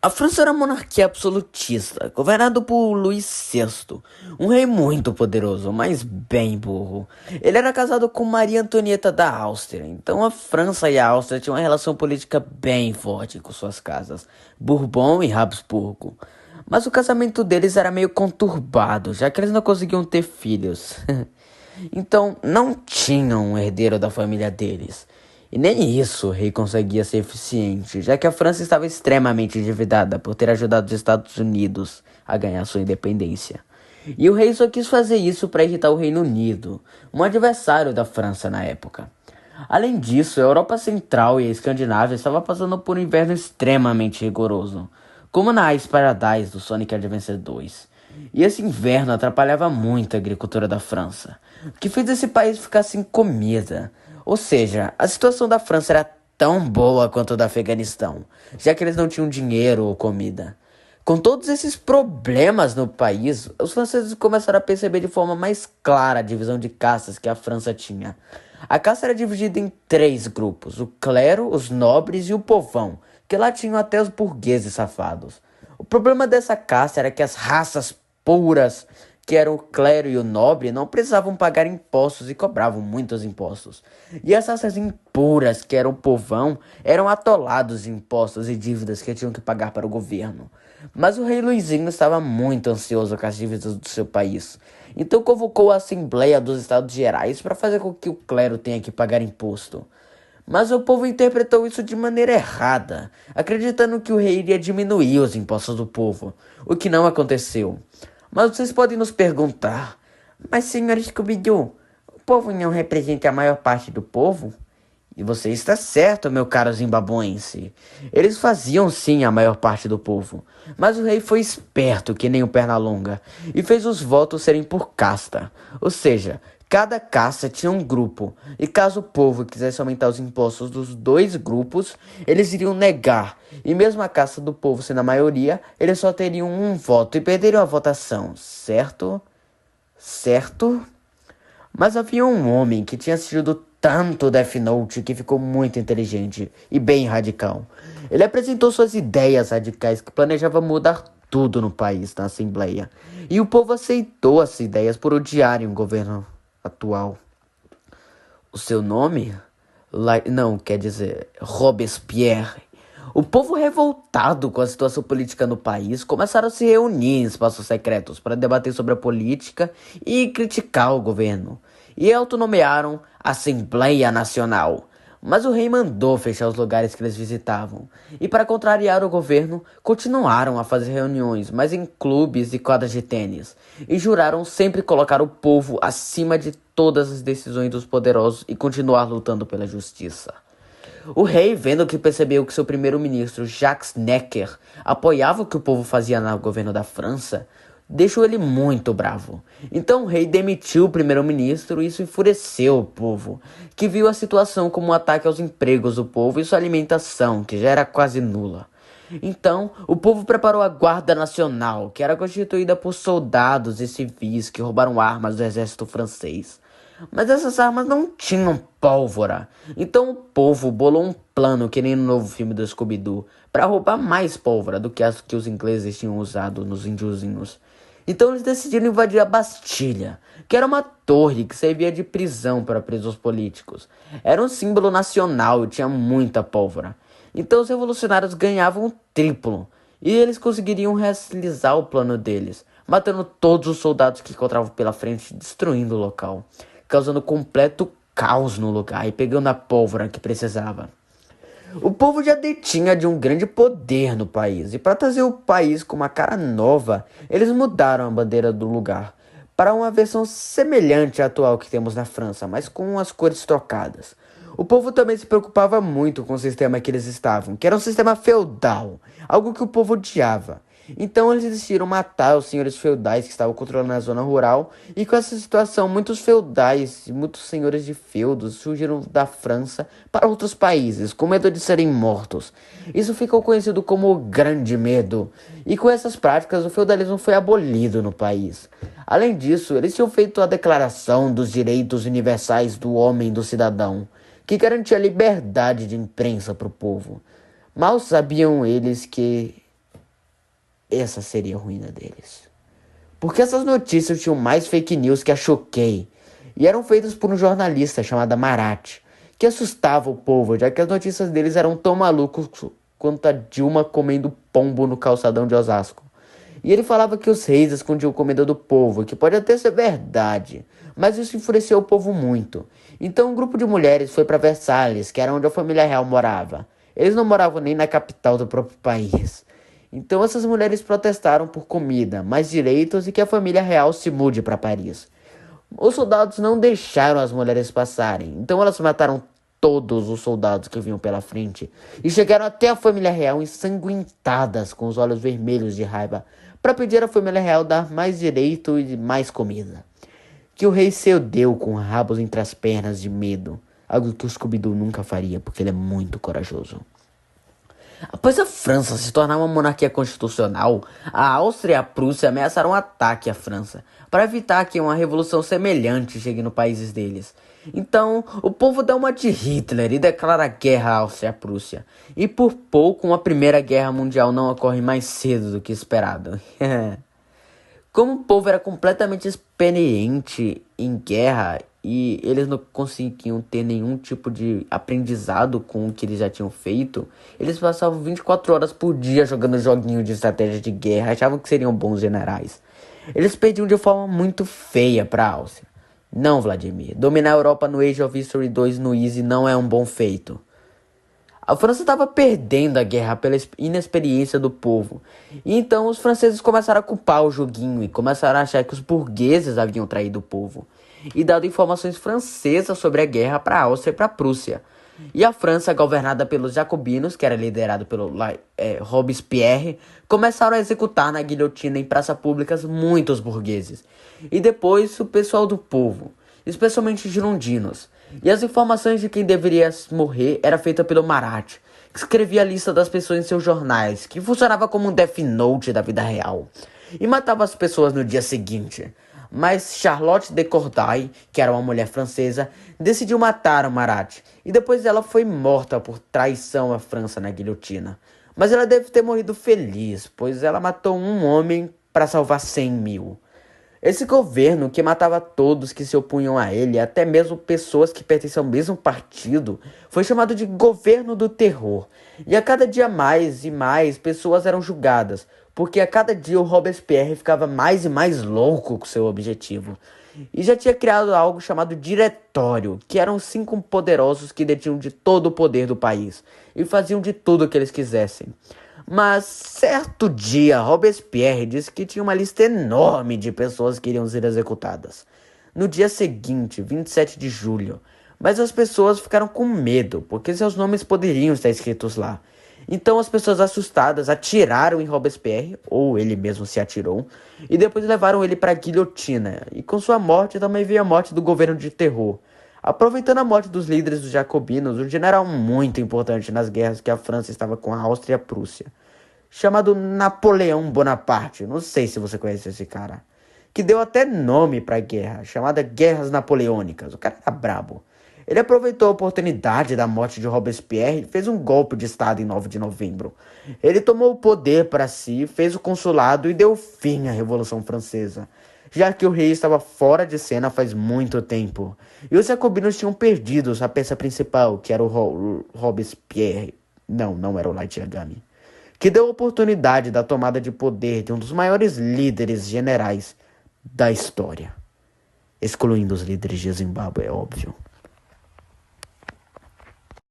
A França era uma monarquia absolutista, governado por Luís VI, um rei muito poderoso, mas bem burro. Ele era casado com Maria Antonieta da Áustria, então a França e a Áustria tinham uma relação política bem forte com suas casas, Bourbon e Habsburgo. Mas o casamento deles era meio conturbado, já que eles não conseguiam ter filhos. Então não tinham um herdeiro da família deles. E nem isso o rei conseguia ser eficiente, já que a França estava extremamente endividada por ter ajudado os Estados Unidos a ganhar sua independência. E o rei só quis fazer isso para irritar o Reino Unido, um adversário da França na época. Além disso, a Europa Central e a Escandinávia estavam passando por um inverno extremamente rigoroso, como na Ice Paradise do Sonic Adventure 2. E esse inverno atrapalhava muito a agricultura da França, o que fez esse país ficar sem comida. Ou seja, a situação da França era tão boa quanto a do Afeganistão, já que eles não tinham dinheiro ou comida. Com todos esses problemas no país, os franceses começaram a perceber de forma mais clara a divisão de castas que a França tinha. A casta era dividida em três grupos: o clero, os nobres e o povão, que lá tinham até os burgueses safados. O problema dessa casta era que as raças puras, que eram o clero e o nobre, não precisavam pagar impostos e cobravam muitos impostos. E as raças impuras, que eram o povão, eram atolados de impostos e dívidas que tinham que pagar para o governo. Mas o rei Luizinho estava muito ansioso com as dívidas do seu país. Então convocou a Assembleia dos Estados Gerais para fazer com que o clero tenha que pagar imposto. Mas o povo interpretou isso de maneira errada, acreditando que o rei iria diminuir os impostos do povo, o que não aconteceu. Mas vocês podem nos perguntar: mas senhor Scooby-Doo, o povo não representa a maior parte do povo? E você está certo, meu caro zimbabuense. Eles faziam sim a maior parte do povo. Mas o rei foi esperto que nem o Pernalonga e fez os votos serem por casta. Ou seja, cada casta tinha um grupo. E caso o povo quisesse aumentar os impostos dos dois grupos, eles iriam negar. E mesmo a casta do povo sendo a maioria, eles só teriam um voto e perderiam a votação. Certo? Certo? Mas havia um homem que tinha assistido tanto Death Note que ficou muito inteligente e bem radical. Ele apresentou suas ideias radicais que planejava mudar tudo no país na Assembleia. E o povo aceitou essas ideias por odiarem o governo atual. O seu nome? Não, quer dizer, Robespierre. O povo revoltado com a situação política no país começaram a se reunir em espaços secretos para debater sobre a política e criticar o governo. E autonomearam Assembleia Nacional. Mas o rei mandou fechar os lugares que eles visitavam. E para contrariar o governo, continuaram a fazer reuniões, mas em clubes e quadras de tênis. E juraram sempre colocar o povo acima de todas as decisões dos poderosos e continuar lutando pela justiça. O rei, vendo que percebeu que seu primeiro-ministro, Jacques Necker, apoiava o que o povo fazia no governo da França, deixou ele muito bravo. Então o rei demitiu o primeiro-ministro e isso enfureceu o povo, que viu a situação como um ataque aos empregos do povo e sua alimentação, que já era quase nula. Então, o povo preparou a Guarda Nacional, que era constituída por soldados e civis que roubaram armas do exército francês. Mas essas armas não tinham pólvora. Então o povo bolou um plano, que nem no novo filme do Scooby-Doo, para roubar mais pólvora do que as que os ingleses tinham usado nos índiozinhos. Então eles decidiram invadir a Bastilha, que era uma torre que servia de prisão para presos políticos. Era um símbolo nacional e tinha muita pólvora. Então os revolucionários ganhavam o triplo, e eles conseguiriam realizar o plano deles, matando todos os soldados que encontravam pela frente e destruindo o local, causando completo caos no lugar e pegando a pólvora que precisava. O povo já detinha de um grande poder no país, e para trazer o país com uma cara nova, eles mudaram a bandeira do lugar para uma versão semelhante à atual que temos na França, mas com as cores trocadas. O povo também se preocupava muito com o sistema que eles estavam, que era um sistema feudal, algo que o povo odiava. Então eles decidiram matar os senhores feudais que estavam controlando a zona rural, e com essa situação muitos feudais e muitos senhores de feudos surgiram da França para outros países, com medo de serem mortos. Isso ficou conhecido como o Grande Medo, e com essas práticas o feudalismo foi abolido no país. Além disso, eles tinham feito a Declaração dos Direitos Universais do Homem e do Cidadão, que garantia a liberdade de imprensa para o povo. Mal sabiam eles que essa seria a ruína deles. Porque essas notícias tinham mais fake news que a Choquei, e eram feitas por um jornalista chamado Marat, que assustava o povo, já que as notícias deles eram tão malucos quanto a Dilma comendo pombo no calçadão de Osasco. E ele falava que os reis escondiam comida do povo, que pode até ser verdade, mas isso enfureceu o povo muito. Então um grupo de mulheres foi para Versalhes, que era onde a família real morava. Eles não moravam nem na capital do próprio país. Então essas mulheres protestaram por comida, mais direitos e que a família real se mude para Paris. Os soldados não deixaram as mulheres passarem, então elas mataram todos os soldados que vinham pela frente e chegaram até a família real ensanguentadas, com os olhos vermelhos de raiva, para pedir à família real dar mais direito e mais comida. Que o rei cedeu com rabos entre as pernas de medo, algo que o Scooby-Doo nunca faria, porque ele é muito corajoso. Após a França se tornar uma monarquia constitucional, a Áustria e a Prússia ameaçaram um ataque à França, para evitar que uma revolução semelhante chegue nos países deles. Então, o povo dá uma de Hitler e declara guerra à Áustria e à Prússia. E por pouco, uma primeira guerra mundial não ocorre mais cedo do que esperado. Como o povo era completamente experiente em guerra e eles não conseguiam ter nenhum tipo de aprendizado com o que eles já tinham feito, eles passavam 24 horas por dia jogando joguinho de estratégia de guerra, achavam que seriam bons generais. Eles perdiam de forma muito feia para a Áustria. Não, Vladimir, dominar a Europa no Age of History 2 no Easy não é um bom feito. A França estava perdendo a guerra pela inexperiência do povo. E então os franceses começaram a culpar o joguinho e começaram a achar que os burgueses haviam traído o povo. E dado informações francesas sobre a guerra para a Áustria e para a Prússia. E a França, governada pelos jacobinos, que era liderado pelo Robespierre, começaram a executar na guilhotina em praças públicas muitos burgueses. E depois o pessoal do povo, especialmente os girondinos. E as informações de quem deveria morrer era feita pelo Marat, que escrevia a lista das pessoas em seus jornais, que funcionava como um Death Note da vida real, e matava as pessoas no dia seguinte. Mas Charlotte de Corday, que era uma mulher francesa, decidiu matar o Marat, e depois ela foi morta por traição à França na guilhotina. Mas ela deve ter morrido feliz, pois ela matou um homem para salvar 100.000. Esse governo, que matava todos que se opunham a ele, até mesmo pessoas que pertenciam ao mesmo partido, foi chamado de governo do terror. E a cada dia mais e mais pessoas eram julgadas, porque a cada dia o Robespierre ficava mais e mais louco com seu objetivo. E já tinha criado algo chamado Diretório, que eram 5 poderosos que detinham de todo o poder do país, e faziam de tudo o que eles quisessem. Mas certo dia, Robespierre disse que tinha uma lista enorme de pessoas que iriam ser executadas. No dia seguinte, 27 de julho, mas as pessoas ficaram com medo, porque seus nomes poderiam estar escritos lá. Então as pessoas assustadas atiraram em Robespierre, ou ele mesmo se atirou, e depois levaram ele para a guilhotina. E com sua morte também veio a morte do governo de terror. Aproveitando a morte dos líderes dos jacobinos, um general muito importante nas guerras que a França estava com a Áustria e a Prússia, chamado Napoleão Bonaparte, não sei se você conhece esse cara, que deu até nome para a guerra, chamada Guerras Napoleônicas. O cara era brabo. Ele aproveitou a oportunidade da morte de Robespierre e fez um golpe de estado em 9 de novembro. Ele tomou o poder para si, fez o consulado e deu fim à Revolução Francesa, já que o rei estava fora de cena faz muito tempo. E os jacobinos tinham perdido a peça principal, que era o Robespierre. Não era o Light Yagami. Que deu a oportunidade da tomada de poder de um dos maiores líderes generais da história. Excluindo os líderes de Zimbábue, é óbvio.